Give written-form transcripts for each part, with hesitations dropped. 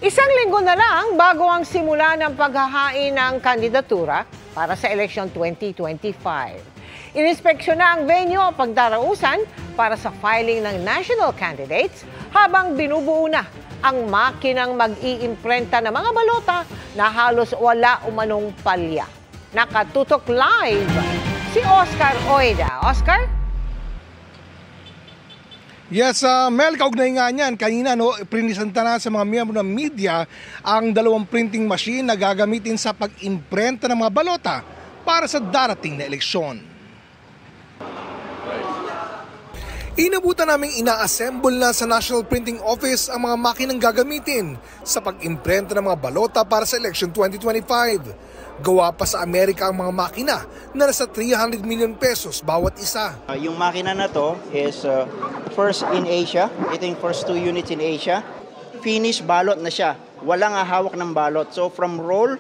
Isang linggo na lang bago ang simula ng paghahain ng kandidatura para sa eleksyon 2025. Ininspeksyon na ang venue o pagdarausan para sa filing ng national candidates habang binubuo na ang makinang mag-iimprenta ng mga balota na halos wala umanong palya. Nakatutok live si Oscar Oida. Oscar? Yes, Mel, kaugnay nga niyan. Kanina, prinisenta na sa mga miyembro ng media ang dalawang printing machine na gagamitin sa pag-imprenta ng mga balota para sa darating na eleksyon. Inabutan naming ina-assemble na sa National Printing Office ang mga makinang gagamitin sa pag-imprenta ng mga balota para sa election 2025. Gawa pa sa Amerika ang mga makina na nasa 300 million pesos bawat isa. Yung makina na to is first in Asia. Ito yung first 2 units in Asia. Finished balot na siya. Walang hawak ng balot. So from roll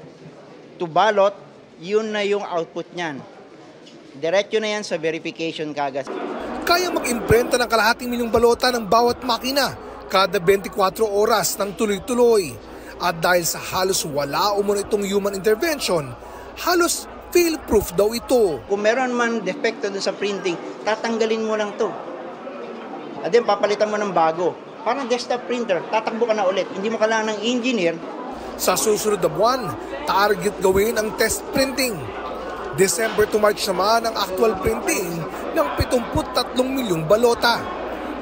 to balot, yun na yung output niyan. Diretso na yan sa verification kagad. Kaya mag-imprenta ng kalahating milyong balota ng bawat makina kada 24 oras ng tuloy-tuloy. At dahil sa halos wala umano itong human intervention, halos fail-proof daw ito. Kung meron man defecto doon sa printing, tatanggalin mo lang to. At then papalitan mo ng bago. Parang desktop printer, tatakbo ka na ulit. Hindi mo kailangan ng engineer. Sa susunod na buwan, target gawin ang test printing. December to March naman ang actual printing ng 73 milyong balota.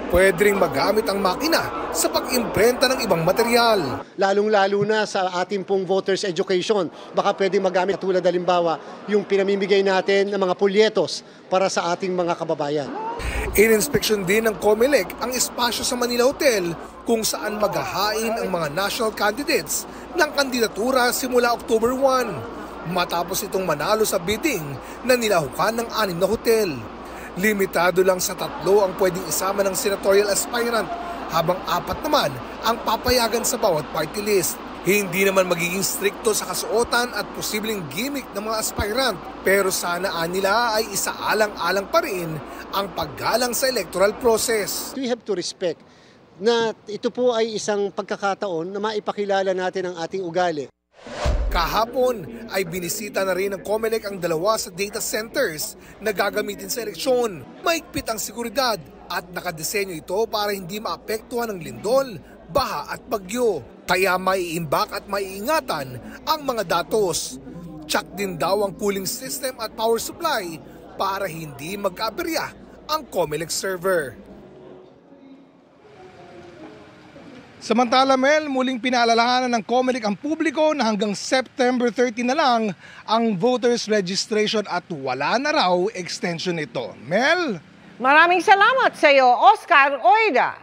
Pwede ring magamit ang makina sa pag-imprenta ng ibang material. Lalong-lalo na sa ating pong voters education. Baka pwede magamit tulad halimbawa yung pinamimigay natin ng mga pulyetos para sa ating mga kababayan. In-inspection din ng COMELEC ang espasyo sa Manila Hotel kung saan maghahain ang mga national candidates ng kandidatura simula October 1. Matapos itong manalo sa bidding na nilahukan ng 6 na hotel. Limitado lang sa 3 ang pwedeng isama ng senatorial aspirant habang 4 naman ang papayagan sa bawat party list. Hindi naman magiging strikto sa kasuotan at posibleng gimmick ng mga aspirant pero sana nila ay isaalang-alang pa rin ang paggalang sa electoral process. We have to respect na ito po ay isang pagkakataon na maipakilala natin ang ating ugali. Kahapon ay binisita na rin ng COMELEC ang 2 sa data centers na gagamitin sa eleksyon. Maigpit ang seguridad at nakadesenyo ito para hindi maapektuhan ng lindol, baha at bagyo. Kaya maiimbak at maiingatan ang mga datos. Check din daw ang cooling system at power supply para hindi magkaaberya ang COMELEC server. Samantala, Mel, muling pinaalalahanan ng COMELEC ang publiko na hanggang September 30 na lang ang voters registration at wala na raw extension nito. Mel? Maraming salamat sa iyo, Oscar Oida.